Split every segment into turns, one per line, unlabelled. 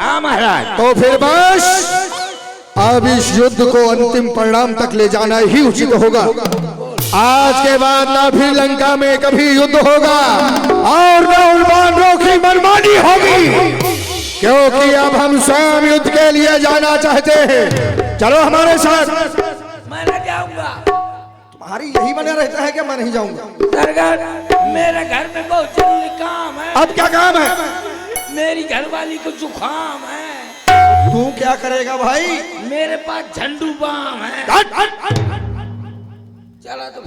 हाँ महाराज।
तो फिर बस अब इस युद्ध को अंतिम परिणाम तक ले जाना ही उचित होगा। आज के बाद ना फिर लंका में कभी युद्ध होगा और न उन वानरों की मनमानी होगी, क्योंकि अब हम स्वयं युद्ध के लिए जाना चाहते हैं। चलो हमारे साथ।
मैं न जाऊंगा।
तुम्हारी यही बने रहता है कि मैं नहीं जाऊंगा?
सरकार मेरे घर में बहुत जरूरी काम है।
अब क्या काम है?
मेरी घरवाली को जुकाम है।
तू क्या करेगा भाई?
मेरे पास झंडू बाम है। चला तो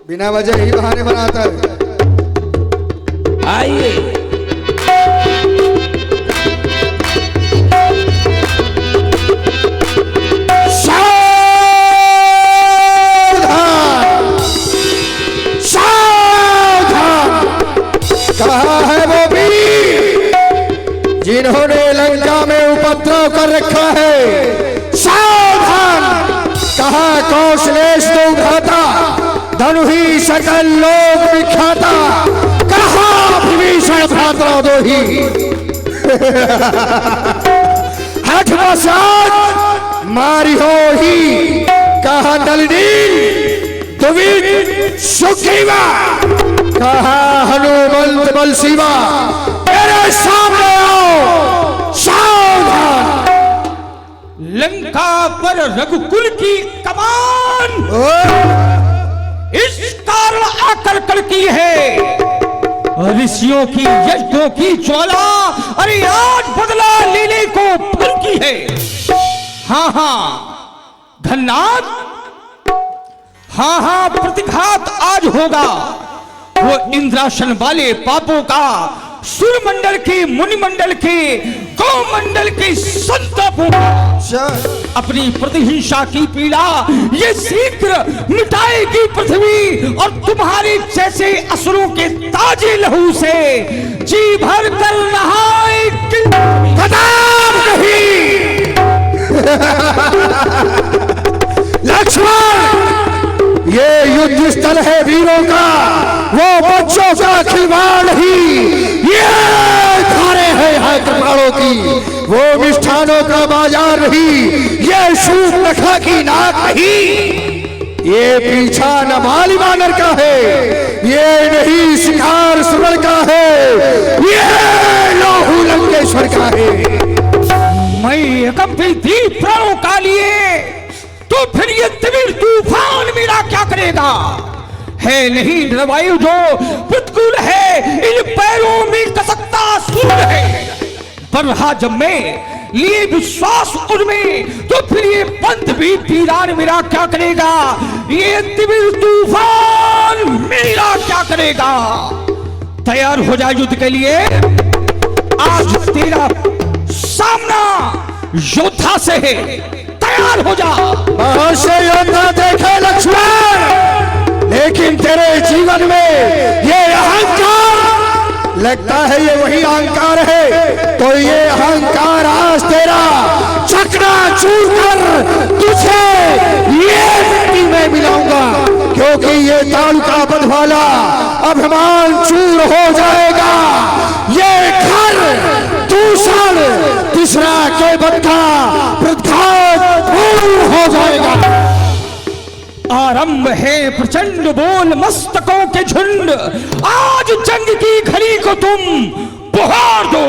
बिना वजह ही बहाने बनाता है।
आइए।
कहाँ है वो वीर जिन्होंने लंका में उपद्रव कर रखा है? सावधान! कहाँ कौशलेश तो घाता, धनु ही सकल लोक विख्याता, कहाँ विभीषण भ्रातृद्रोही। हठ बसात मारी हो ही, कहाँ नलिनी दुविध सुग्रीवा, कहाँ हनुमंत बल शिवा, मेरे सामने आओ। सावधान!
लंका पर रघुकुल की कमान इस कारण आकर कड़की है। ऋषियों की यज्ञों की ज्वाला अरे आज बदला लेने को फलकी है। हाँ हाँ धन्नाथ, हाँ हाँ प्रतिघात आज होगा। वो इंद्रासन वाले पापों का सुरमंडल के, मुनिमंडल के, गौमंडल के संतापों का अपनी प्रतिहिंसा की पीड़ा ये शीघ्र मिटाएगी पृथ्वी, और तुम्हारे जैसे असुरों के ताजे लहू से जी भर कर नहाएगी।
कदम नहीं। लक्ष्मण, ये युद्ध स्थल है वीरों का, वो बच्चों का खिलवाड़ नहीं। ये धारे हैं यहाँ कृपाणों की, वो मिष्ठानों का बाजार नहीं। ये शूट नखा की नाक नहीं। ये पीछा नमाली वानर का है, ये नहीं शिकार सुरण का है, ये लोहू लंकेश्वर का है।
मैं कभी दीप प्राणों का लिए तो फिर ये तिमिर तूफान मेरा क्या करेगा? है नहीं नरवायु जो प्रतिकूल है, इन पैरों में कसकता सूर है। बरहा जब मैं लिए विश्वास उनमें तो फिर ये पंथ भी पीरान मेरा क्या करेगा? ये तिमिर तूफान मेरा क्या करेगा? तैयार हो जा युद्ध के लिए। आज तेरा सामना योद्धा से है, तैयार हो जा।
बहुत से योद्धा देखे लक्ष्मण, लेकिन तेरे जीवन में ये अहंकार लगता है ये वही अहंकार है। तो ये अहंकार आज तेरा चकनाचूर कर तुझे ये मिट्टी में मिलाऊंगा, क्योंकि ये तालुका बंधवाला अभिमान चूर हो जाएगा। ये घर दूषण तीसरा के बदका प्रतिघात हो जाएगा।
आरंभ है प्रचंड बोल मस्तकों के झुंड, आज जंग की घड़ी को तुम पुकार दो।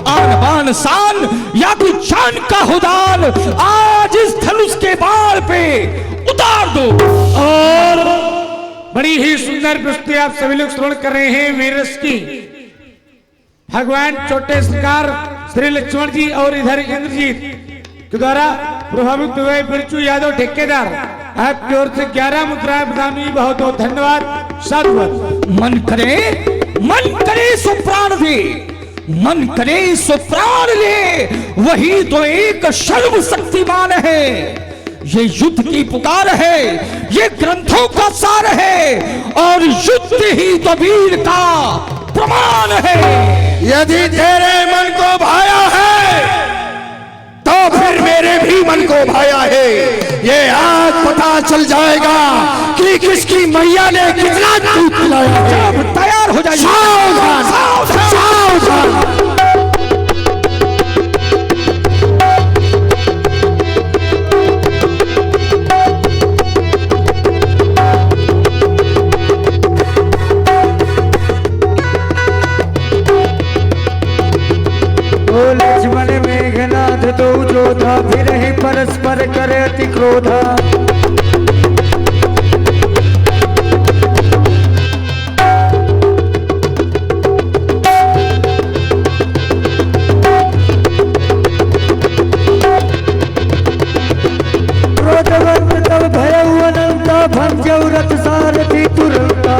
आन बान शान या कोई जान का हुदान, आज इस धनुष के बाण पे उतार दो।
और बड़ी ही सुंदर प्रस्तुति आप सभी लोग श्रवण कर रहे हैं वीरस की। भगवान छोटे सरकार श्री लक्ष्मण जी और इधर इंद्रजीत के द्वारा प्रभावित हुए बिरजू यादव ठेकेदार आपकी ओर से 11 मुद्राएं प्रदान हुई। बहुत बहुत धन्यवाद। साधुवाद।
मन करे सो प्राण दे, मन करे सो प्राण ले, वही तो एक सर्वशक्तिमान है। ये युद्ध की पुकार है, ये ग्रंथों का सार है, और युद्ध ही तो वीर का प्रमाण है।
यदि तेरे मन को भाया है तो फिर मेरे भी मन को भाया है। ये आज पता चल जाएगा कि किसकी मैया ने कितना दूध पिलाया है।
तैयार हो जाइए।
सावधान, सावधान।
ओ लक्ष्मण मेघनाथ दो जोधा फिर ही परस्पर करे अति क्रोधा। क्रोधवंत तब भयउ अनंता भंजऊ रथ सारथी तुरंता।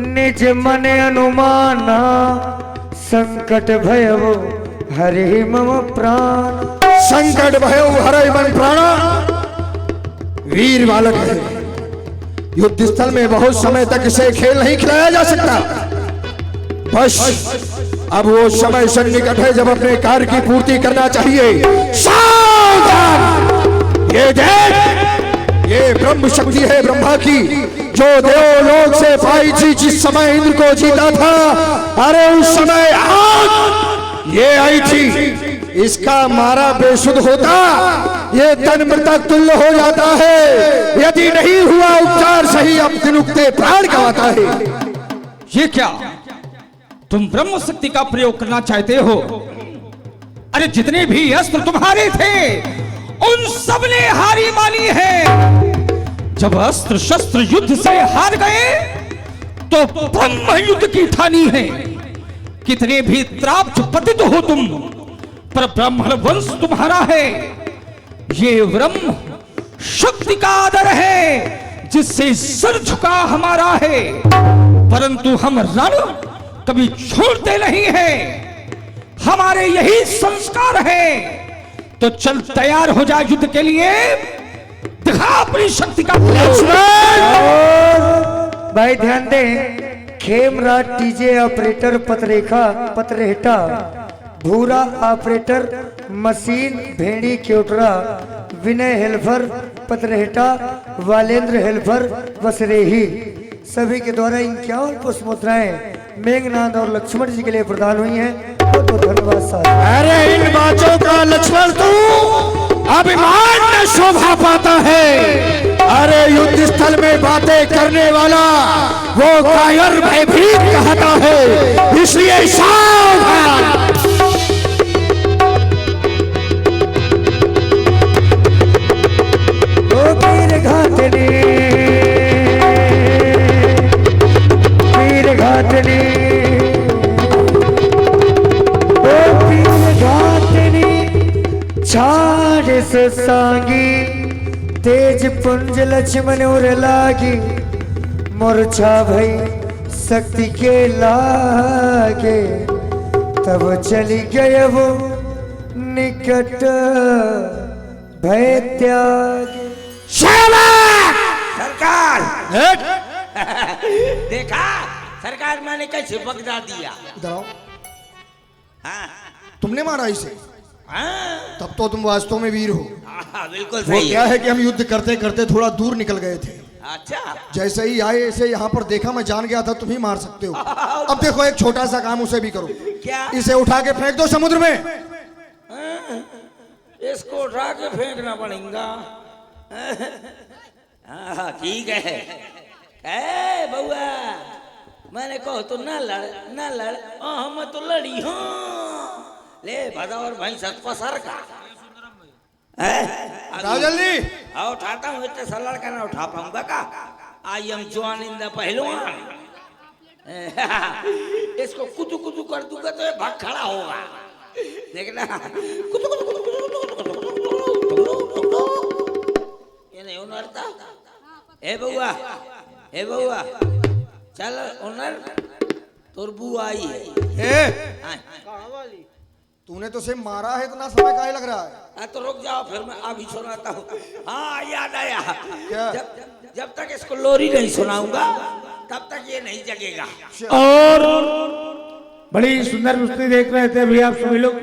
निज मन अनुमाना संकट भयउ हरि मम प्राण।
संकट भयउ हरै मन प्राणा वीर बालक है। युद्ध स्थल में बहुत समय तक इसे खेल नहीं खिलाया जा सकता। बस अब वो समय सन्निकट है जब अपने कार्य की पूर्ति करना चाहिए। सावधान! ये देख, ये ब्रह्म शक्ति है ब्रह्मा की, जो देवलोक से पाई थी जिस समय इंद्र को जीता था। अरे उस समय आग ये आई थी, इसका मारा बेसुध होता ये तन मृतक तुल्य हो जाता है। यदि नहीं हुआ उपचार सही अब दिन उगते प्राण गंवाता है।
ये क्या तुम ब्रह्म शक्ति का प्रयोग करना चाहते हो? अरे जितने भी अस्त्र तुम्हारे थे उन सब ने हारी मानी है। जब अस्त्र शस्त्र युद्ध से हार गए तो ब्रह्म युद्ध की ठानी है। कितने भी त्राप्त पतित हो तुम, पर ब्राह्मण वंश तुम्हारा है। ये ब्रह्म शक्ति का आदर है जिससे सर झुका हमारा है। परंतु हम रण कभी छोड़ते नहीं है, हमारे यही संस्कार है। तो चल तैयार हो जा युद्ध के लिए, दिखा अपनी शक्ति का। भाई ध्यान दे, खेमराज टीजे ऑपरेटर पतरेखा पतरेहटा, भूरा ऑपरेटर मशीन भेड़ी क्योटरा, विनय हेल्फर पतरेहटा, वालेंद्र हेल्फर वसरेही, सभी के द्वारा 51 पुष्प मुद्राएं मेघनाथ और लक्ष्मण जी के लिए प्रदान हुई हैं। बहुत बहुत धन्यवाद साहब।
अरे इन बातों का लक्ष्मण तू अभिमान में शोभा पाता है। अरे युद्ध स्थल में बातें करने वाला वो कायर भयभीत कहता है, इसलिए सावधान।
वीर घातनी वीर घातनी वीर घातनी छाड़ से सांगी तेज पुंज लक्ष्मण उर लागी। मूर्छा भई शक्ति के लागे तब चली गए वो निकट भय त्याग।
सरकार देखा सरकार मैंने कैसे बगदा दिया।
इधर आओ।
हाँ
तुमने मारा इसे?
हाँ
तब तो तुम वास्तव में वीर हो।
बिल्कुल
वो
सही
क्या है कि हम युद्ध करते करते थोड़ा दूर निकल गए थे।
अच्छा
जैसे ही आए ऐसे यहाँ पर देखा, मैं जान गया था तुम ही मार सकते हो। अब देखो एक छोटा सा काम उसे भी करो।
क्या?
इसे उठा के फेंक दो समुद्र में।
इसको उठा के फेंकना पड़ेगा। हाँ ठीक है। ए बउआ मैंने कहो तो ना लड़ हम तो लड़ी हूँ। ले भदा और भाई सत पसर का
आओ जल्दी।
आओ उठाता हूँ, इतने सा लड़का ना उठा पाऊंगा का। I am John in the पहलवान। इसको कुतु कुतु कर दूंगा तो ये भाग खड़ा होगा। देखना कुतु कुतु कुतु ये नहीं उनरता। ए बउआ चल उनर तोर बुआ आई है।
तूने तो उसे मारा है, इतना समय काहे लग रहा है?
तो रुक जाओ फिर मैं अभी सुनाता हूँ। हाँ याद आया।
क्या?
जब तक इसको लोरी नहीं सुनाऊंगा तब तक ये नहीं जगेगा।
और बड़ी सुंदर प्रस्तुति देख रहे थे अभी आप सभी लोग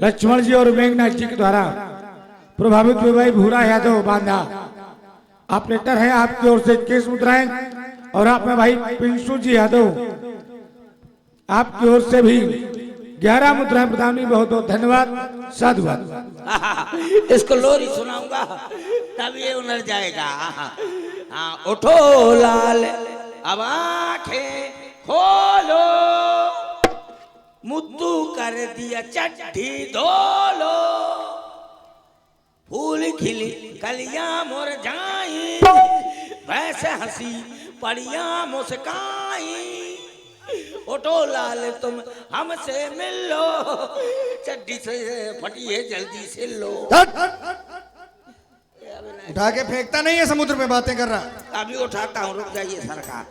लक्ष्मण जी और मेघनाथ जी के द्वारा। प्रभावित हुए भाई भूरा यादव बांधा। ऑपरेटर हैं आपकी ओर से 21 मुद्राएं और आप में भाई पिंसू जी यादव आपकी ओर से भी 11 मुद्राएं प्रदान हुई। बहुत बहुत धन्यवाद, साधुवाद।
इसको लोरी सुनाऊंगा तब ये उनर जाएगा। हाँ, उठो लाल अब आंखें खोलो, मुद्दू कर दिया चड्ढी धोलो, फूल खिली कलियां मुरझाई, वैसे हंसी पड़ियां मुस्काई। उठो लाल तुम हमसे मिल लो, चड्डी से फटी है जल्दी से लो।
उठा के फेंकता नहीं है, समुद्र में बातें कर रहा।
अभी उठाता हूँ, रुक जाइए सरकार।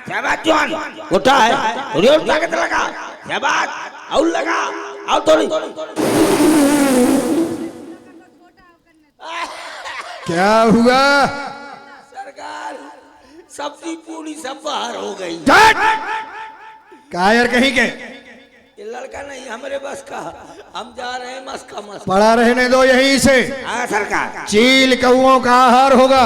शहबाज जवान उठा है, थोड़ी और ताकत लगा। शहबाज और लगा, और थोड़ी।
क्या हुआ?
सरकार सब्जी पूरी सब बाहर हो गई।
कायर कहीं के,
ये लड़का नहीं हमारे बस का, हम जा रहे हैं मस्का मस्का।
पड़ा रहने दो यहीं से।
हाँ सरकार।
चील कौओं का आहार होगा।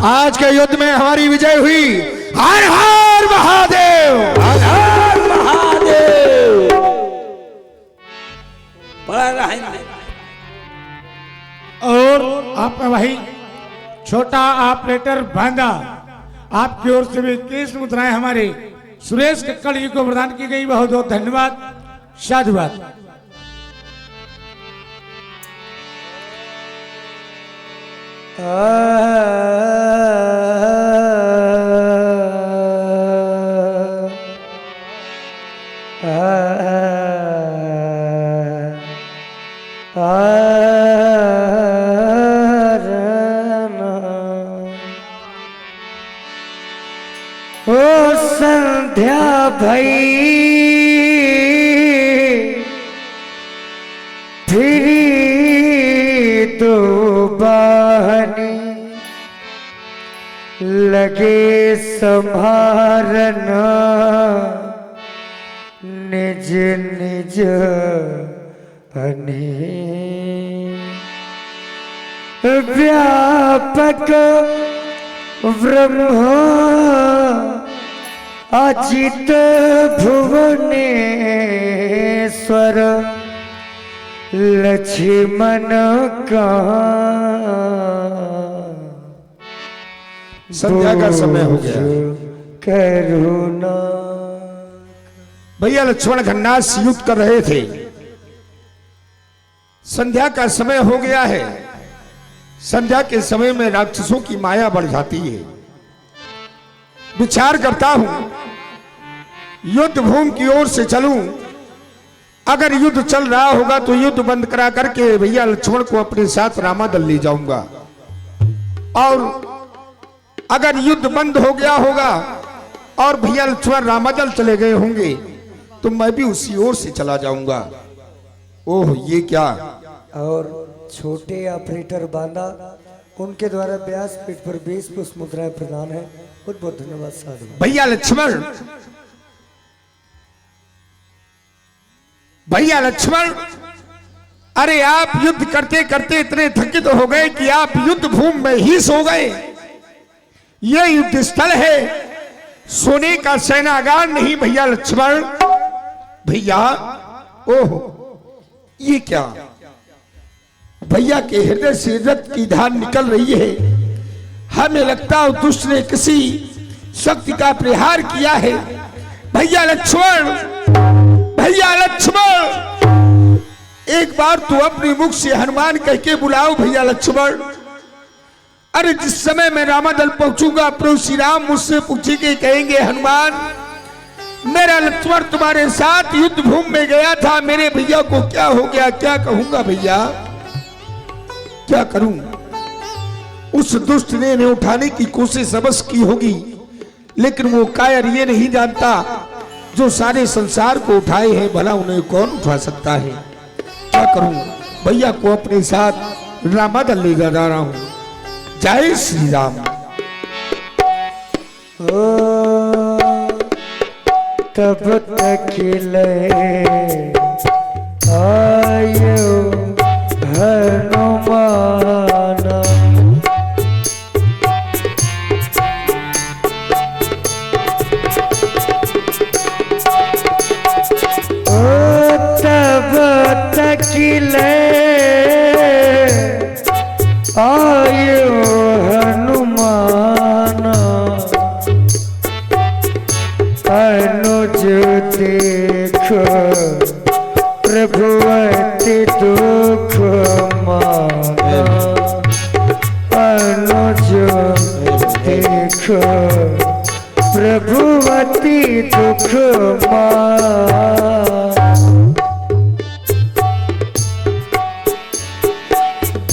आज के युद्ध में हमारी विजय हुई। हर हर महादेव,
हर हर महादेव। पड़ा रहेंगे।
और आप में भाई छोटा ऑपरेटर बांधा आपकी ओर से भी 21 मुद्राएं हमारे सुरेश कक्कड़ जी को प्रदान की गई। बहुत बहुत धन्यवाद, साधुवाद।
ओ संध्या भई फिरी तो बहनी लगे संभारना निज निज अने व्यापक ब्रह्म अचित भुवनेश्वर लक्ष्मण का
संध्या का समय हो गया।
करुणा।
भैया लक्ष्मण घन्नास युद्ध कर रहे थे। संध्या का समय हो गया है। संध्या के समय में राक्षसों की माया बढ़ जाती है। विचार करता हूं युद्ध भूमि की ओर से चलूं। अगर युद्ध चल रहा होगा तो युद्ध बंद करा करके भैया लक्ष्मण को अपने साथ रामादल ले जाऊंगा, और अगर युद्ध बंद हो गया होगा और भैया लक्ष्मण रामादल चले गए होंगे तो मैं भी उसी ओर से चला जाऊंगा। ओह ये क्या!
और छोटे ऑपरेटर बांधा उनके द्वारा व्यास पीठ पर 20 पुष्प मुद्राएं प्रदान है। बहुत बहुत धन्यवाद साधु।
भैया लक्ष्मण, भैया लक्ष्मण, अरे आप युद्ध करते करते इतने थकित हो गए कि आप युद्ध भूमि में ही सो गए। यह युद्ध स्थल है, सोने का सेनागार नहीं भैया लक्ष्मण। भैया ओह ये क्या! भैया के हृदय से रक्त की धार निकल रही है। हमें लगता है दुष्ट ने किसी शक्ति का प्रहार किया है। भैया लक्ष्मण, भैया लक्ष्मण, एक बार तू अपने मुख से हनुमान कह के बुलाओ भैया लक्ष्मण। अरे जिस समय मैं रामादल पहुंचूंगा प्रभु श्री राम मुझसे पूछेंगे, कहेंगे हनुमान मेरा लक्ष्मण तुम्हारे साथ युद्ध भूमि में गया था, मेरे भैया को क्या हो गया? क्या कहूंगा भैया, क्या करूं? उस दुष्ट ने उठाने की कोशिश अवश्य की होगी, लेकिन वो कायर ये नहीं जानता जो सारे संसार को उठाए हैं भला उन्हें कौन उठा सकता है। क्या करूं? भैया को अपने साथ रामादल ले जा रहा हूं। जय श्री राम।
तब तक ले आयो
माना अनुज देख प्रभुवती दुख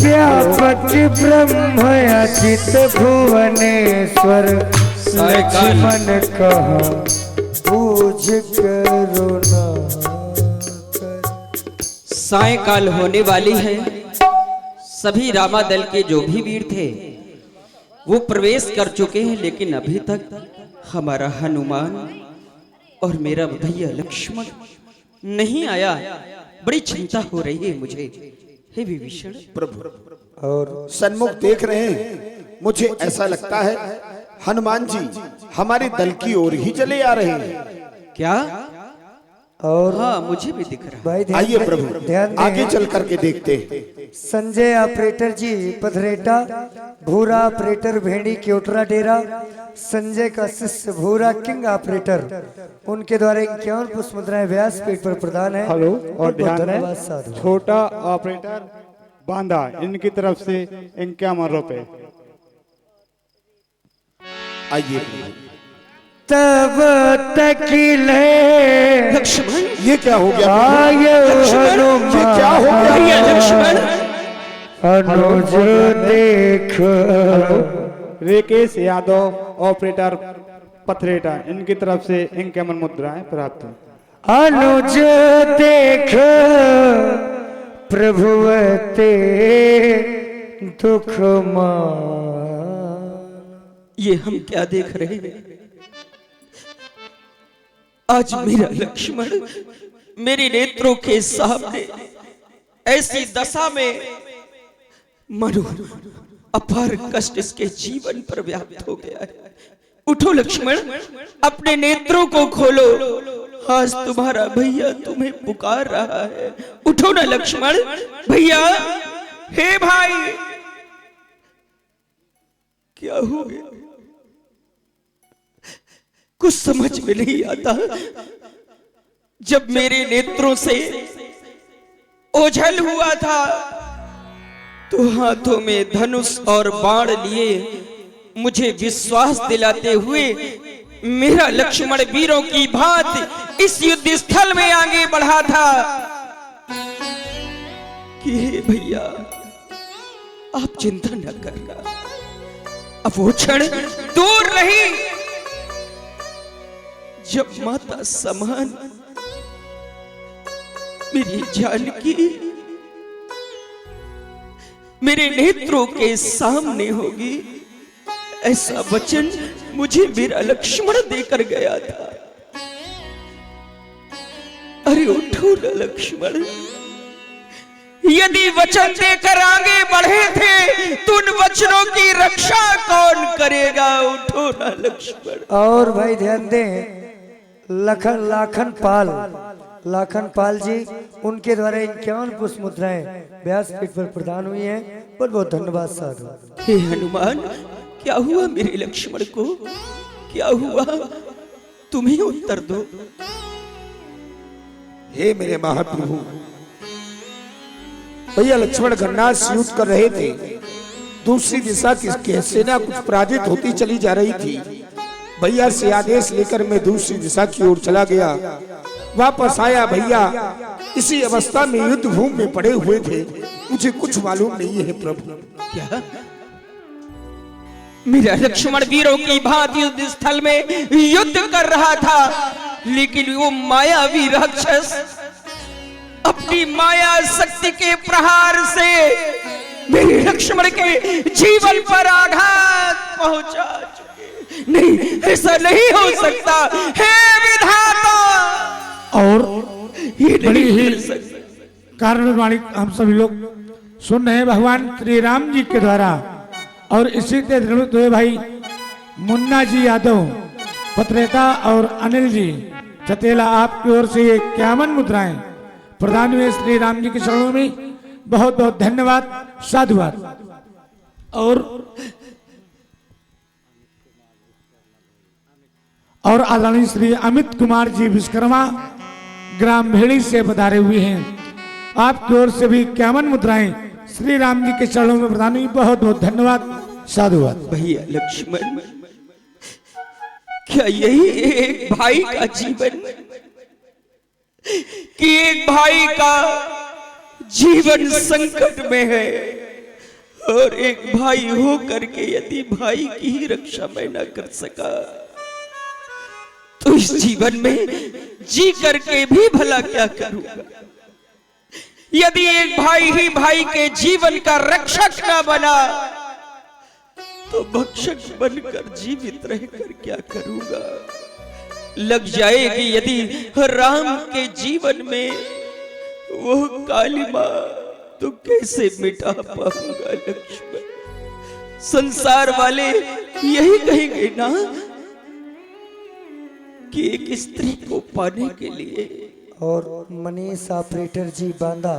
व्यापक ब्रह्म अचित भुवनेश्वर लक्ष्मण कहा पूज करो ना।
सायंकाल होने वाली है। सभी रामा दल के जो भी वीर थे वो प्रवेश कर चुके हैं, लेकिन अभी तक हमारा हनुमान और मेरा भैया लक्ष्मण नहीं आया। बड़ी चिंता हो रही है मुझे। हे विभीषण
प्रभु और सन्मुख देख रहे हैं, मुझे ऐसा लगता है हनुमान जी हमारे दल की ओर ही चले आ रहे हैं।
क्या?
और
हाँ, मुझे भी दिख रहा है।
आइए प्रभु आगे चल करके देखते हैं।
संजय ऑपरेटर जी पथरेटा, भूरा ऑपरेटर भेड़ी क्योटरा डेरा, संजय का शिष्य भूरा किंग ऑपरेटर, उनके द्वारा 51 पुष्प मुद्राएं व्यासपीठ पर प्रदान है।
हेलो और ध्यान
धन्यवाद
दें,
साधु।
छोटा ऑपरेटर बांधा इनकी तरफ से 51 रुपए।
आइए प्रभु।
तब तकिले
लक्ष्मण,
ये क्या हो गया?
हनुमान
ये क्या हो गया?
भैया लक्ष्मण।
अनुज देख
रेकेश यादव ऑपरेटर पथरेटा इनकी तरफ से 51 मुद्राएं प्राप्त हैं।
अनुज देख प्रभुवते दुख
ये हम क्या देख रहे हैं? आज मेरा लक्ष्मण मेरे नेत्रों के सामने ऐसी दशा में मनो अपार कष्ट इसके जीवन पर व्याप्त हो गया है। उठो लक्ष्मण, अपने नेत्रों को खोलो। आज तुम्हारा भैया तुम्हें पुकार रहा है। उठो ना लक्ष्मण। भैया, हे भाई, क्या हो गया? कुछ समझ में नहीं आता। जब मेरे नेत्रों से ओझल हुआ था तो हाथों में धनुष और बाण लिए मुझे विश्वास दिलाते हुए मेरा लक्ष्मण वीरों की भांति इस युद्ध स्थल में आगे बढ़ा था कि हे भैया, आप चिंता न करना। अब वो क्षण दूर नहीं जब माता समान मेरी जानकी मेरे नेत्रों के सामने होगी। ऐसा वचन मुझे मेरा लक्ष्मण देकर गया था। अरे उठो ना लक्ष्मण, यदि वचन देकर आगे बढ़े थे तो उन वचनों की रक्षा कौन करेगा? उठो ना लक्ष्मण।
और भाई ध्यान दें, लाखन पाल जी, उनके द्वारा 51 पुष्प मुद्राएं व्यासपीठ पर प्रदान हुई हैं। बहुत बहुत धन्यवाद साधु।
हे हनुमान, क्या हुआ मेरे लक्ष्मण को? क्या हुआ? तुम्हें उत्तर दो।
हे मेरे महाप्रभु, भैया लक्ष्मण गन्नाथ से युद्ध कर रहे थे। दूसरी दिशा की सेना कुछ पराजित होती चली जा रही थी। भैया से आदेश लेकर मैं दूसरी दिशा की ओर चला गया। वापस आया भैया, इसी अवस्था में युद्ध भूमि में पड़े हुए थे। मुझे कुछ मालूम नहीं है प्रभु।
क्या? मेरा लक्ष्मण वीरों की भांति युद्ध स्थल में युद्ध कर रहा था, लेकिन वो मायावी राक्षस अपनी माया शक्ति के प्रहार से मेरे लक्ष्मण के जीवन पर आघात पहुंचा चुके। नहीं, ऐसा नहीं हो सकता। हे विधाता!
और ये बड़ी ही कारण वाणी हम सभी लोग सुन रहे हैं भगवान श्री राम जी के द्वारा। और इसी के दृढ़ हुए भाई मुन्ना जी यादव पत्रेटा और अनिल जी चतेला, आपकी ओर से ये 51 मुद्राएं प्रदान हुए श्री राम जी के चरणों में। बहुत बहुत धन्यवाद, साधुवाद। और आदरणीय श्री अमित कुमार जी विश्वकर्मा ग्राम भेड़ी से पधारे हुए हैं। आपकी ओर से भी 51 मुद्राएं श्री राम जी के चरणों में प्रदान हुई। बहुत बहुत धन्यवाद, साधुवाद।
भैया लक्ष्मण, क्या यही एक भाई का जीवन, कि एक भाई का जीवन संकट में है और एक भाई हो करके यदि भाई की ही रक्षा मैं न कर सका तो इस जीवन में जी करके भी भला क्या करूंगा। यदि एक भाई ही भाई के जीवन का रक्षक न बना तो भक्षक बनकर जीवित रहकर क्या करूंगा। लग जाएगी यदि राम के जीवन में वो कालिमा तो कैसे मिटा पाऊंगा लक्ष्मण। संसार वाले यही कहेंगे ना कि एक स्त्री को पाने के लिए,
और मनीष ऑपरेटर जी बांदा,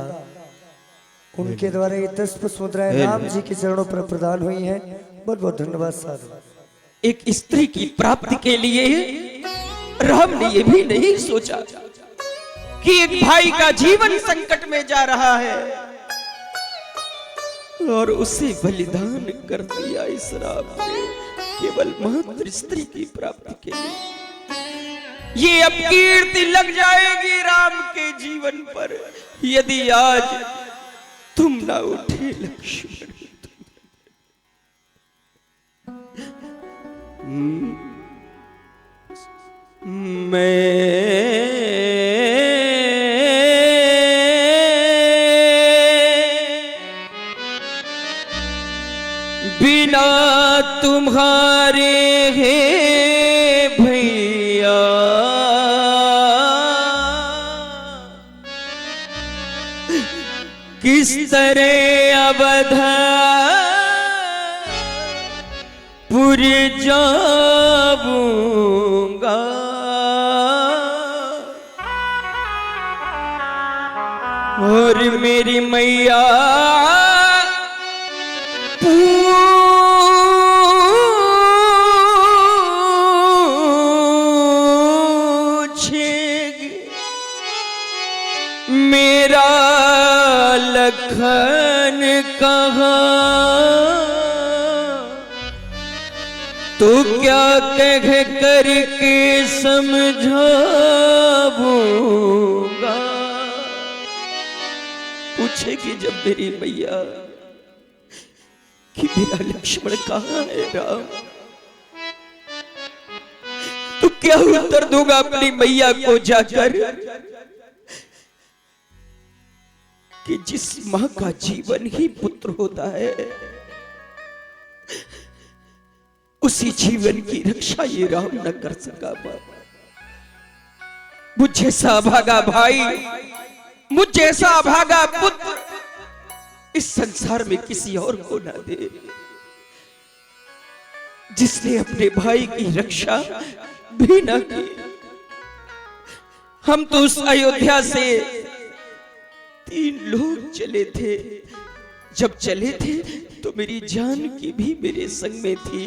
उनके द्वारा ये 10 पुष्प मुद्राएं राम जी के चरणों पर प्रदान हुई हैं। बहुत बहुत धन्यवाद साधु।
एक स्त्री की प्राप्ति के लिए राम ने ये भी नहीं सोचा कि एक भाई का जीवन संकट में जा रहा है और उसे बलिदान कर दिया इस राम ने केवल मात्र स्त्री की प्राप्ति के लिए। ये अपकीर्ति लग जाएगी राम के जीवन पर यदि आज तुम ना उठे लक्ष्मण। मैं बिना तुम्हारे हैं भैया किस तरह अवध पुर जाऊंगा। और मेरी मैया पूछेगी मेरा लखन कहाँ, तो क्या कह करके समझाऊंगा। पूछेगी जब मेरी मैया कि मेरा लक्ष्मण कहाँ है राम, तो क्या उत्तर दूंगा अपनी मैया को जाकर कि जिस मां का जीवन ही पुत्र होता है उसी जीवन की रक्षा ये राम न कर सका। मुझ जैसा भागा भाई, मुझ जैसा भागा पुत्र इस संसार में किसी और को ना दे, जिसने अपने भाई की रक्षा भी ना की। हम तो उस अयोध्या से 3 लोग चले थे, जब चले थे तो मेरी जानकी भी मेरे संग में थी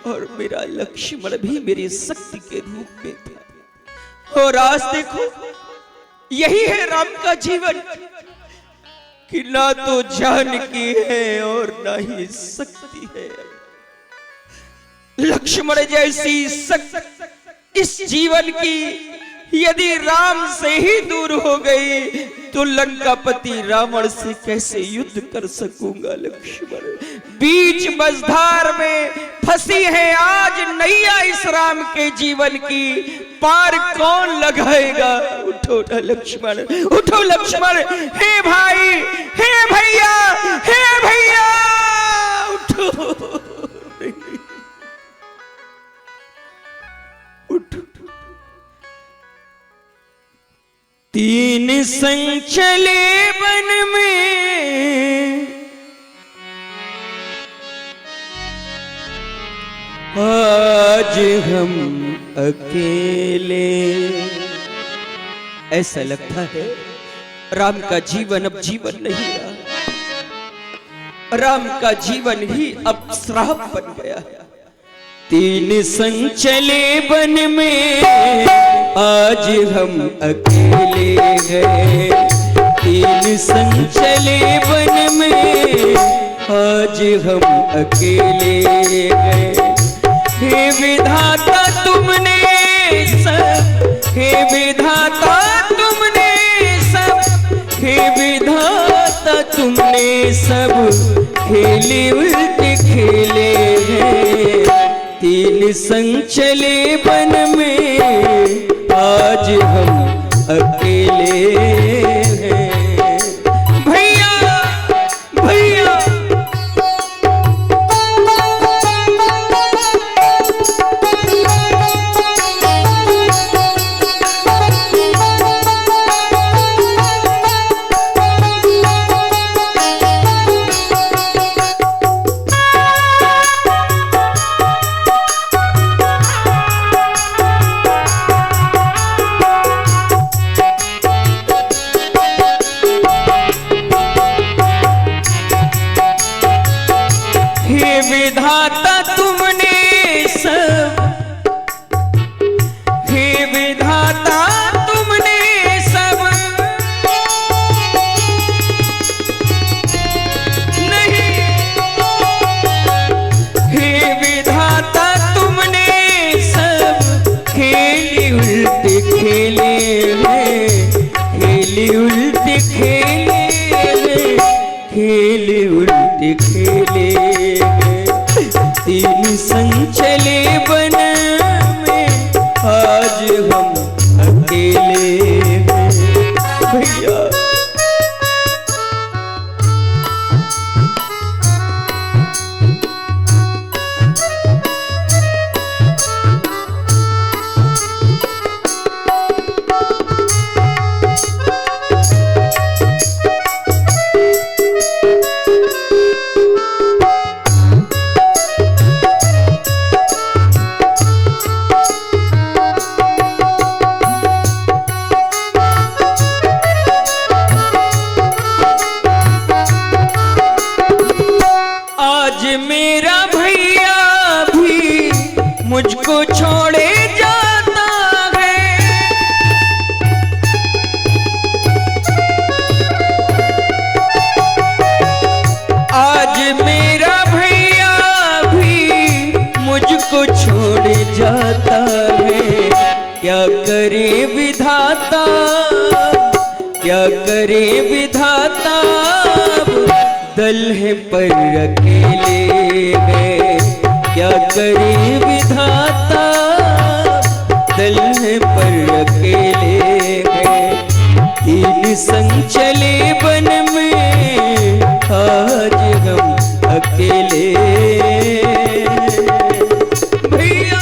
और मेरा लक्ष्मण भी मेरी शक्ति के रूप में था। और आज देखो यही है राम का जीवन कि ना तो जानकी है और ना ही शक्ति है। लक्ष्मण जैसी शक्ति इस जीवन की यदि राम से ही दूर हो गई तो लंकापति रावण से कैसे युद्ध कर सकूंगा लक्ष्मण। बीच मझधार में फंसी है आज नैया इस राम के जीवन की, पार कौन लगाएगा। उठो ना लक्ष्मण, उठो लक्ष्मण, हे भाई, हे भैया, हे भैया उठो, उठो। 3 संग चले वन में आज हम अकेले। ऐसा लगता है राम का जीवन अब जीवन नहीं रहा, राम का जीवन ही अब श्राप बन गया है। 3 संग चले वन में आज हम अकेले हैं, 3 संग चले वन में आज हम अकेले गए। हे विधाता तुमने सब, हे विधाता तुमने सब, हे विधाता तुमने सब खेले उल्टे खेले हैं। तीन संग चले वन में आज हम अकेले हैं। भैया भैया विधाता तुमने सब, हे विधाता तुमने सब, नहीं, हे विधाता तुमने सब खेली उल्टे खेले हैं। खेली उल्टे खेले हैं, खेली उल्टे खेले। तीन संग चले वन में आज हम अकेले हैं। भैया मेरा भैया भी मुझको छोड़े जाता है। आज मेरा भैया भी मुझको छोड़े जाता है। क्या करे विधाता, क्या करे विधाता, दल है पर अकेले हैं। क्या करे विधाता, दल है पर अकेले हैं। तीन संग चले वन में आज हम अकेले भैया।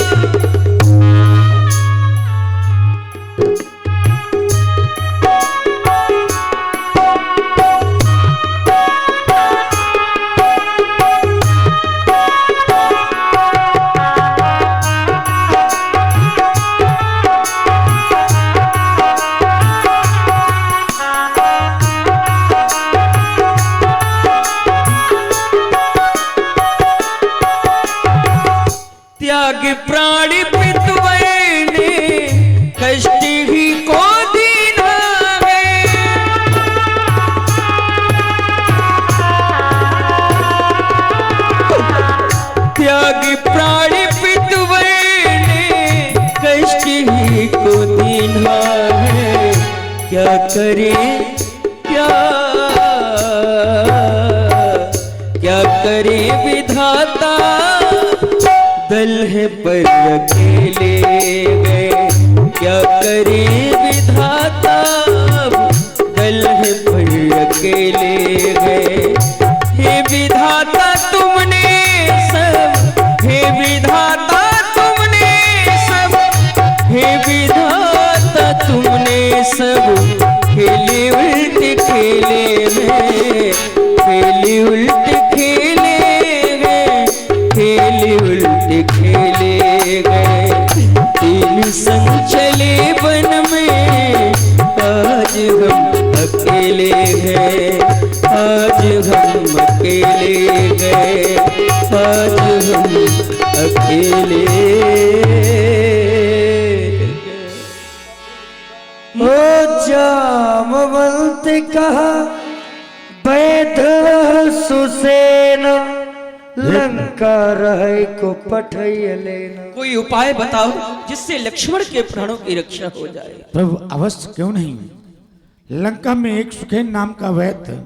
त्याग प्राण पितवैने कष्ट ही को दीना है। त्याग प्राण पितवैने कष्ट ही को दीना है। क्या करे क्या करे विधाता, दल है पर अकेले गए। क्या करे विधाता, दल है पर अकेले गए। हे विधाता तुमने सब, हे विधाता तुमने सब, हे विधाता तुमने सब खेले उल्टे खेले हैं। खेले उल्टे खेले गए, खेले उल्टे खेले गए। तीन संग चले वन में आज हम अकेले हैं। आज हम अकेले गए, आज हम अकेले।
ओ जामवंत कहा लेना लंका रहे को पठैया लेना।
कोई उपाय बताओ जिससे लक्ष्मण के प्राणों की रक्षा हो जाए।
प्रभु अवश्य क्यों नहीं। लंका में एक सुखेन नाम का वैद्य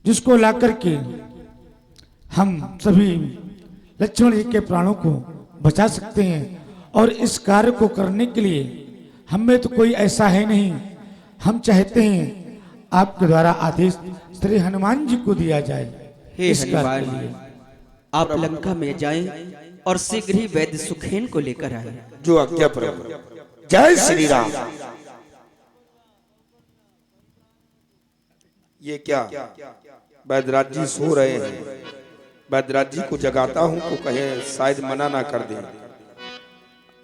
जिसको लाकर के हम सभी लक्ष्मण जी के प्राणों को बचा सकते हैं, और इस कार्य को करने के लिए हम में तो कोई ऐसा है नहीं। हम चाहते हैं आपके द्वारा आदेश श्री हनुमान जी को दिया जाए।
हे
इस कार्य के
हनुमान,
लिए
आप लंका में जाएं और शीघ्र ही वैद्य सुखेन को लेकर आए।
जो आज्ञा प्रभु। जय श्री राम। ये क्या बैदराज जी सो रहे हैं। बैदराज जी को जगाता हूं तो कहें शायद मना ना कर दें,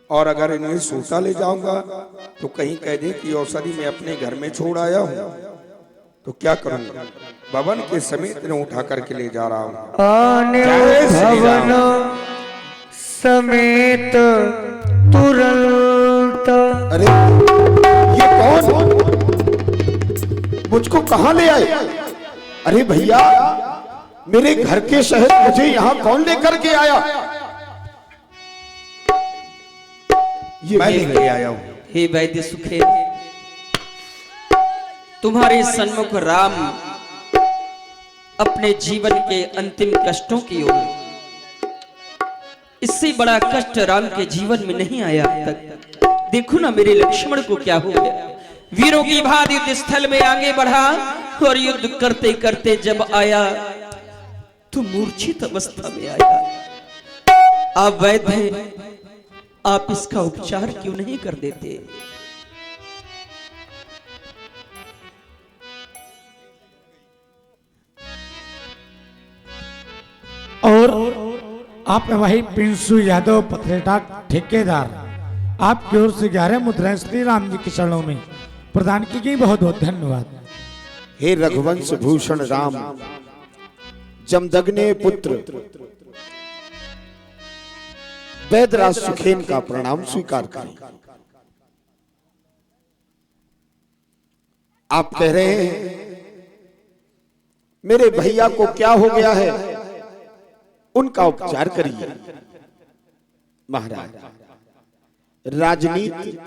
और अगर इन्हें सोता ले जाऊंगा तो कहीं कह दें कि औषधि मैं अपने घर में छोड़ आया हूं, तो क्या करूंगा। भवन के समेत इन्हें उठा करके ले जा रहा हूं।
आने
जय श्री राम।
भवन समेत तुरंत।
अरे ये कौन मुझको कहां ले आए। अरे भैया, मेरे घर के शहर मुझे यहाँ कौन लेकर के आया। ये मैं लेके आया हूँ।
हे वैद्य सुखेन, तुम्हारे सन्मुख राम अपने जीवन के अंतिम कष्टों की ओर, इससे बड़ा कष्ट राम के जीवन में नहीं आया अब तक। देखो ना मेरे लक्ष्मण को क्या हो गया। वीरों की भांति युद्ध स्थल में आगे बढ़ा और युद्ध करते करते जब आया तो मूर्छित अवस्था में आया। आप वैद्य हैं, आप इसका उपचार क्यों नहीं कर देते।
और आप वही पिंसु यादव पत्रेटा ठेकेदार आपकी ओर से 11 मुद्राएं श्री राम जी के चरणों में प्रदान की गई। बहुत बहुत धन्यवाद।
हे रघुवंश भूषण राम, जमदग्ने पुत्र बैदराज सुखेन का प्रणाम स्वीकार करें। आप कह रहे हैं मेरे भैया को क्या हो गया है, उनका उपचार करिए। महाराज, राजनीति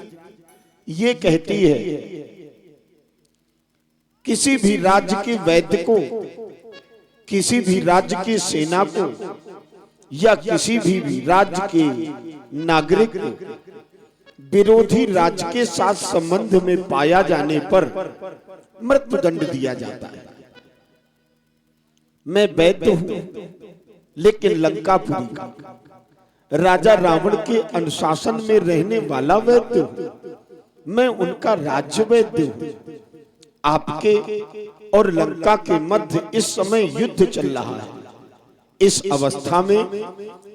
ये कहती है किसी भी राज्य के वैद्य को, किसी भी राज्य की सेना को, या किसी भी राज्य के नागरिक को विरोधी राज्य के साथ संबंध में पाया जाने पर मृत्युदंड दिया जाता है। मैं वैद्य हूं, लेकिन लंकापुरी का राजा रावण के अनुशासन में रहने वाला वैद्य हूं। मैं उनका राज्य वैद्य हूं। आपके और लंका के मध्य इस समय युद्ध चल रहा है। इस अवस्था में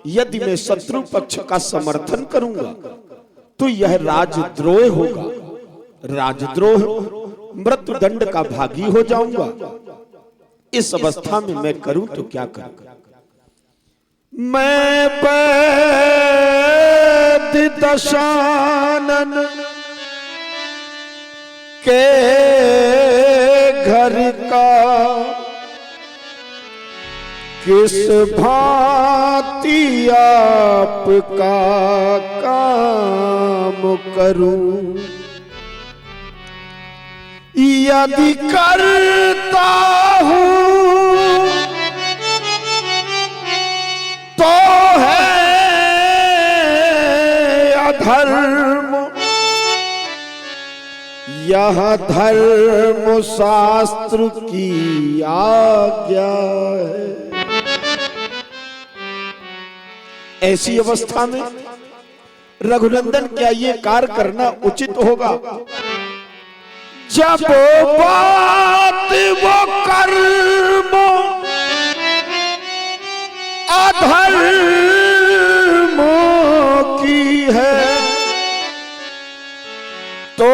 यदि मैं शत्रु पक्ष का समर्थन करूंगा तो यह राजद्रोह होगा। राजद्रोह, मृत्युदंड का भागी हो जाऊंगा। इस अवस्था में मैं करूं तो क्या करूं। मैं वैद्य दशानन के घर का किस भांति आपका काम करूं। यदि करता हूं तो है अधर्म, यह धर्म शास्त्र की आज्ञा है। ऐसी अवस्था में रघुनंदन क्या ये कार्य करना उचित होगा। जब बात वो कर्म अधर्मों की है तो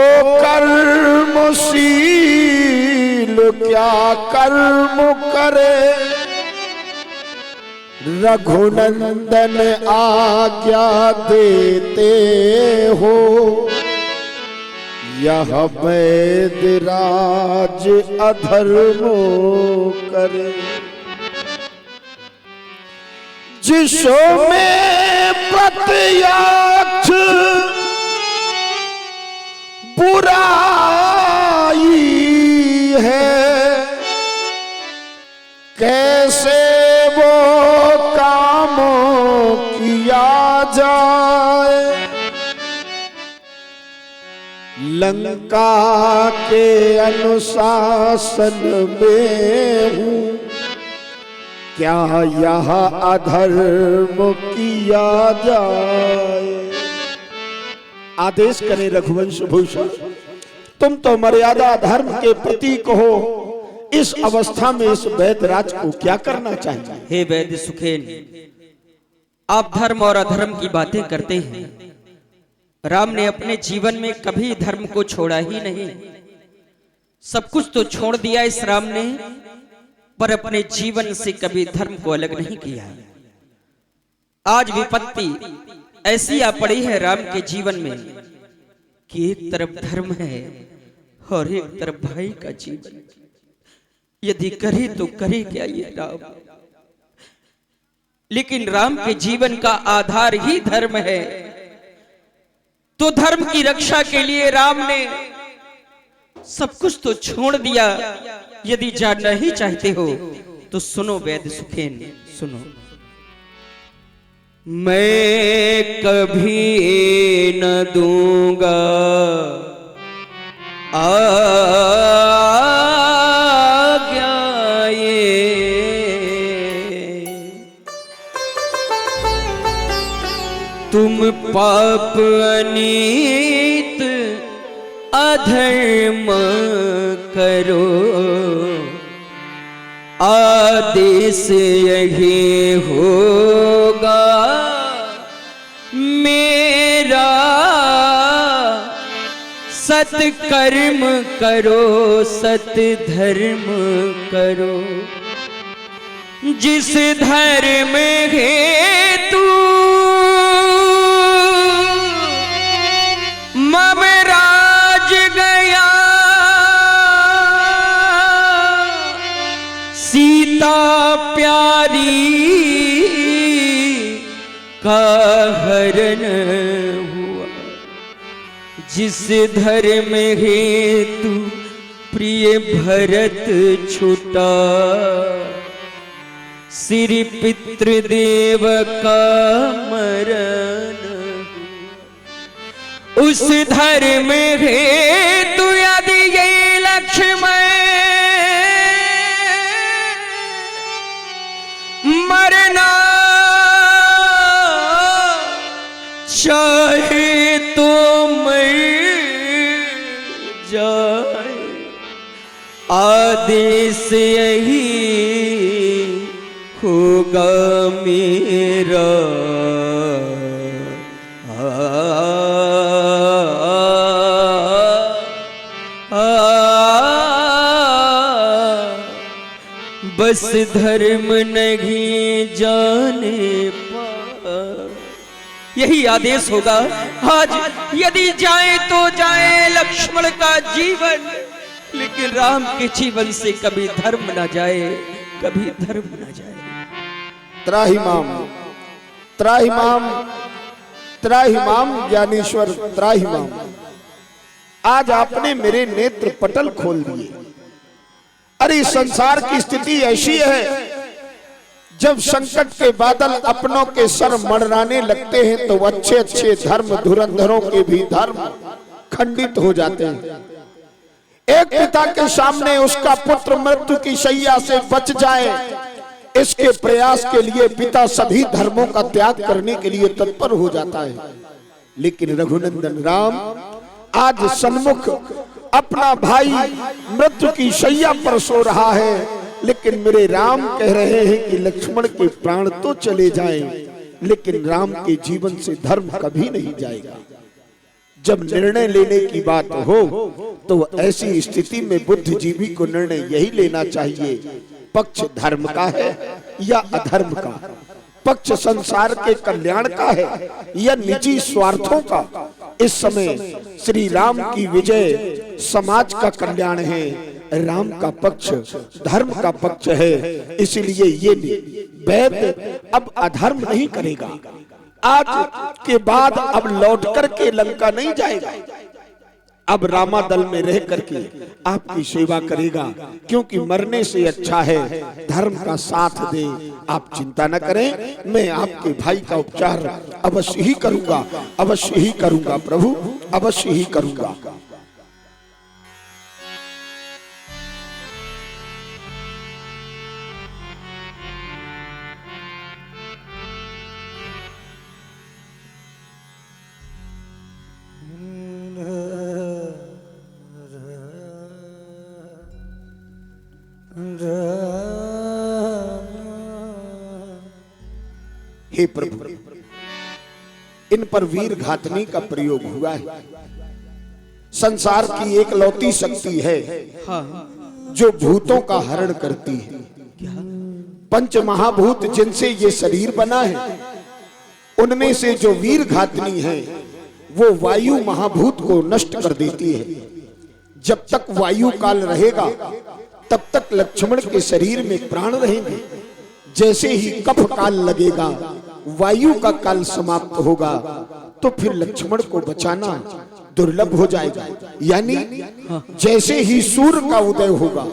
कर्मशील क्या कर्म करे। रघुनंदन आज्ञा देते हो यह वैद्यराज अधर्मो करे। जिसमें प्रत्यक्ष बुराई है, कैसे वो काम किया जाए। लंका के अनुशासन में हूँ, क्या यह अधर्म किया जाए। आदेश करें रघुवंश भूषण, तुम तो मर्यादा धर्म के प्रतीक हो, इस अवस्था में इस वैदराज को क्या करना चाहिए।
हे वैद्य सुखेन, आप धर्म और अधर्म की बातें करते हैं। राम ने अपने जीवन में कभी धर्म को छोड़ा ही नहीं। सब कुछ तो छोड़ दिया इस राम ने, पर अपने जीवन से कभी धर्म को अलग नहीं किया। आज विपत्ति ऐसी आ पड़ी है राम के जीवन में कि एक तरफ धर्म है और एक तरफ भाई का जीवन। यदि करे तो करे क्या ये राम। लेकिन राम के जीवन का आधार ही धर्म है, तो धर्म की रक्षा के लिए राम ने सब कुछ तो छोड़ दिया। यदि जानना ही चाहते हो तो सुनो वैद्य सुखेन, सुनो। मैं कभी न दूंगा आज्ञा ये, तुम पाप अनीत अधर्म करो, आदेश यही होगा मेरा, सत्कर्म करो सत धर्म करो। जिस धर्म हेतु मम राज गया, सीता प्यारी का हरण हुआ। जिस धर्म हेतु प्रिय भरत छूटा, श्री पितृदेव का मरण। उस धर्म हेतु यदि ये लक्ष्मण मरना चाहे तो मर जाए, आदेश यही होगा मेरा। बस धर्म नहीं जाने पा, यही आदेश होगा। आज यदि जाए तो जाए लक्ष्मण का जीवन, लेकिन राम के जीवन से कभी धर्म ना जाए, कभी धर्म ना जाए।
त्राहिमाम त्राहिमाम त्राहिमाम ज्ञानेश्वर त्राहिमाम, आज आपने मेरे नेत्र पटल खोल दिए। अरे संसार की स्थिति ऐसी है, जब संकट के बादल अपनों के सर मंडराने लगते हैं तो अच्छे अच्छे धर्म धुरंधरों के भी धर्म खंडित हो जाते हैं। एक पिता के सामने उसका पुत्र मृत्यु की शैया से बच जाए, इसके प्रयास के लिए पिता सभी धर्मों का त्याग करने के लिए तत्पर हो जाता है। लेकिन रघुनंदन राम आज सन्मुख अपना भाई मृत्यु की शैया पर सो रहा है, लेकिन मेरे राम कह रहे हैं कि लक्ष्मण के प्राण तो चले जाएं, लेकिन राम के जीवन से धर्म कभी नहीं जाएगा। जब निर्णय लेने की बात हो तो ऐसी स्थिति में बुद्धिजीवी को निर्णय यही लेना चाहिए, पक्ष धर्म का है या अधर्म का, पक्ष संसार के कल्याण का है या निजी स्वार्थों का। इस समय श्री राम की विजय समाज का कल्याण है, राम का पक्ष धर्म का पक्ष है। इसलिए ये वैद्य अब अधर्म नहीं करेगा, आज के बाद अब लौट करके लंका नहीं जाएगा, अब रामादल में रह करके आपकी सेवा करेगा, क्योंकि मरने से अच्छा है धर्म का साथ दे। आप चिंता न करें, मैं आपके भाई का उपचार अवश्य ही करूंगा, अवश्य ही करूंगा प्रभु, अवश्य ही करूंगा। हे प्रभु, इन पर वीर घातनी का प्रयोग हुआ है। संसार की एक लौती शक्ति है जो भूतों का हरण करती है। पंच महाभूत जिनसे ये शरीर बना है, उनमें से जो वीर घातनी है वो वायु महाभूत को नष्ट कर देती है। जब तक वायु काल रहेगा तब तक लक्ष्मण के शरीर में प्राण रहेंगे। जैसे ही कफ काल लगेगा, वायु का काल समाप्त होगा, तो फिर लक्ष्मण को बचाना दुर्लभ हो जाएगा। यानी जैसे ही सूर्य का उदय होगा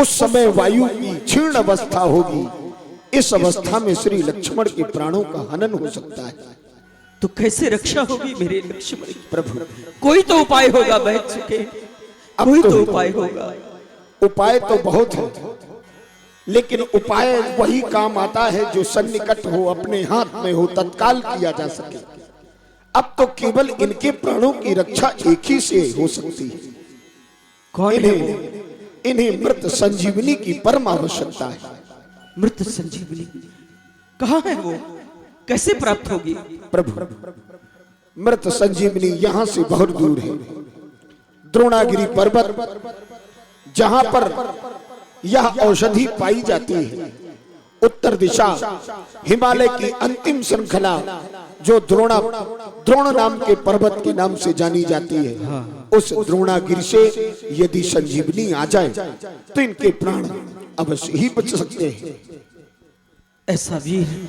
उस समय वायु की क्षीण अवस्था होगी। इस अवस्था में श्री लक्ष्मण के प्राणों का हनन हो सकता है।
तो कैसे रक्षा होगी मेरे लक्ष्मण की? प्रभु, कोई तो उपाय होगा बहन सके, कोई तो उपाय होगा।
उपाय तो बहुत है, लेकिन उपाय वही काम आता है जो सन्निकट हो, अपने हाथ में हो, तत्काल किया जा सके। अब तो केवल इनके प्राणों की रक्षा एक ही से हो सकती है।
कौन है वो?
इन्हें मृत संजीवनी की परम आवश्यकता है।
मृत संजीवनी कहाँ है वो, कैसे प्राप्त होगी?
प्रभु, मृत संजीवनी यहाँ से बहुत दूर है। द्रोणागिरी पर्वत जहां पर यह औषधि पाई जाती है, उत्तर दिशा हिमालय की अंतिम श्रृंखला जो द्रोण नाम के पर्वत के नाम से जानी जाती है, उस द्रोणागिरी से यदि संजीवनी आ जाए तो इनके प्राण अवश्य ही बच सकते हैं।
ऐसा वीर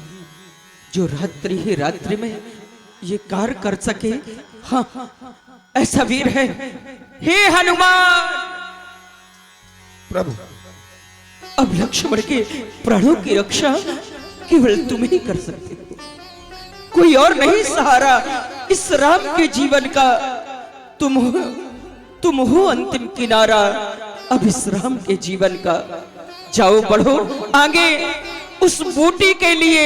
जो रात्रि ही रात्रि में ये कार्य कर सके, हाँ ऐसा वीर है। हे हनुमान
प्रभु,
अब लक्ष्मण के प्राणों की रक्षा केवल तुम ही कर सकते हो, कोई और नहीं सहारा इस राम के जीवन का। तुम हो अंतिम किनारा अब इस राम के जीवन का। जाओ बढ़ो आगे उस बूटी के लिए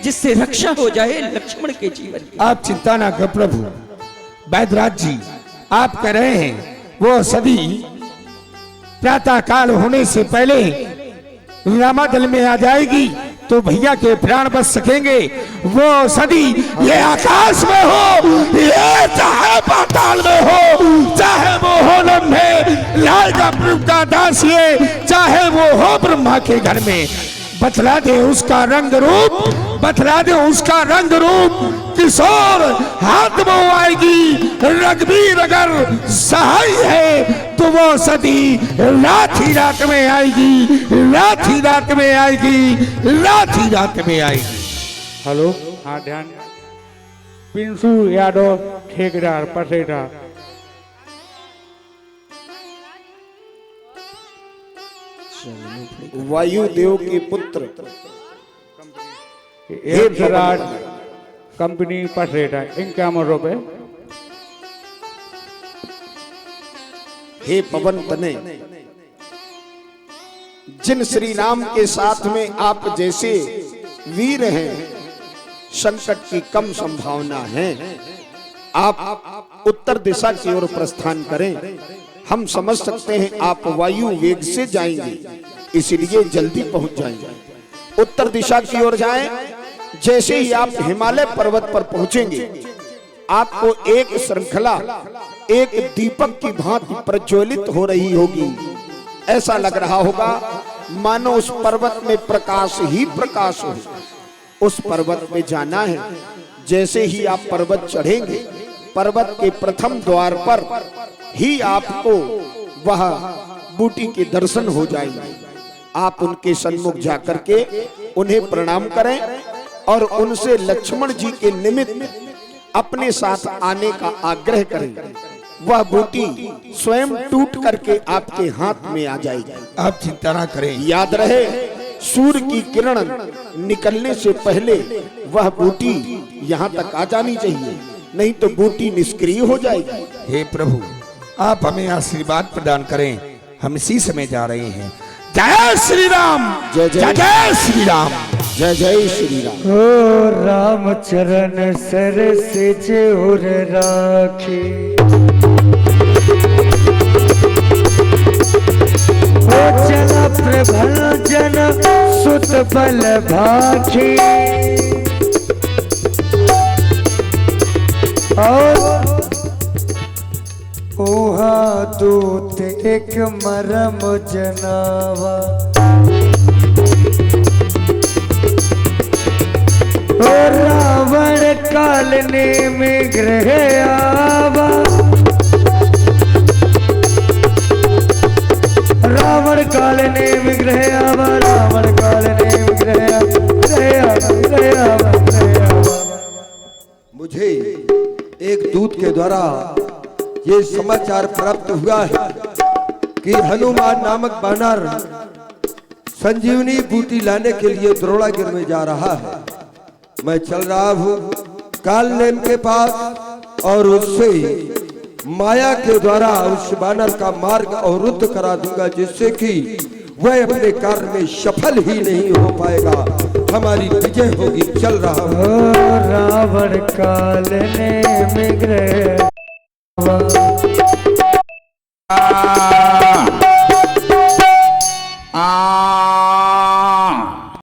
जिससे रक्षा हो जाए लक्ष्मण के जीवन की।
आप चिंता ना कर प्रभु। वैद्यराज जी, आप कह रहे हैं वो सदी प्रातः काल होने से पहले रामादल में आ जाएगी तो भैया के प्राण बच सकेंगे। वो सदी ये आकाश में हो, ये चाहे पाताल में हो, चाहे वो हो लम्हे लाल का प्रभु का दास, ये चाहे वो हो ब्रह्मा के घर में, बतला दे उसका रंग रूप, बतला दे उसका रंग रूप। किशोर हाथ में आएगी, रघुवीर अगर सहाय है तो वो सदी रात ही रात में आएगी, रात ही रात में आएगी, रात ही रात में आएगी।
हेलो, हाँ ध्यान। पिंसू यादव ठेकेदार पसेटा।
वायुदेव के पुत्र
हेमराज कंपनी पसेटा, इनका रुपए।
हे पवन तने, जिन श्री राम के साथ में आप जैसे वीर हैं, संकट की कम संभावना है। आप उत्तर दिशा की ओर प्रस्थान करें। हम समझ सकते हैं आप वायु वेग से जाएंगे, इसलिए जल्दी पहुंच जाएंगे। उत्तर दिशा की ओर जाएं। जैसे ही आप हिमालय पर्वत पर पहुंचेंगे, आपको एक श्रृंखला एक दीपक की भांति प्रज्वलित हो रही होगी। ऐसा लग रहा होगा मानो उस पर्वत में प्रकाश ही प्रकाश हो। उस पर्वत में जाना है। जैसे ही आप पर्वत चढ़ेंगे, पर्वत के प्रथम द्वार पर ही आपको वह बूटी के दर्शन हो जाएंगे। आप उनके सन्मुख जाकर के उन्हें प्रणाम करें और उनसे लक्ष्मण जी के निमित्त अपने साथ आने का आग्रह करें। वह बूटी स्वयं टूट करके आपके हाथ में आ जाएगी।
आप चिंता ना करें।
याद रहे, सूर्य की किरण निकलने से पहले वह बूटी यहाँ तक आ जानी चाहिए, नहीं तो बूटी निष्क्रिय हो जाएगी।
हे प्रभु, आप हमें आशीर्वाद प्रदान करें। हम इसी समय जा रहे हैं। जय श्री राम,
जय जय
जय श्री राम,
जय जय श्री राम।
ओ राम चरण सर से जोर राखे, ओ चला प्रभल जन सुत बल भाखे, और ओहा दूत एक मरम जनावा, और रावण कालने में ग्रह आवा, रावण कालने में ग्रह आवा, रावण कालने में ग्रह आवा।
मुझे एक दूत के द्वारा ये समाचार प्राप्त हुआ है कि हनुमान नामक बानर संजीवनी बूटी लाने के लिए द्रोणागिर में जा रहा है। मैं चल रहा हूँ कालनेम के पास और उससे माया के द्वारा उस बानर का मार्ग अवरुद्ध करा दूंगा, जिससे कि वह अपने कार्य में सफल ही नहीं हो पाएगा। हमारी विजय होगी। चल रहा हूँ।
रावण कालने में ग्रह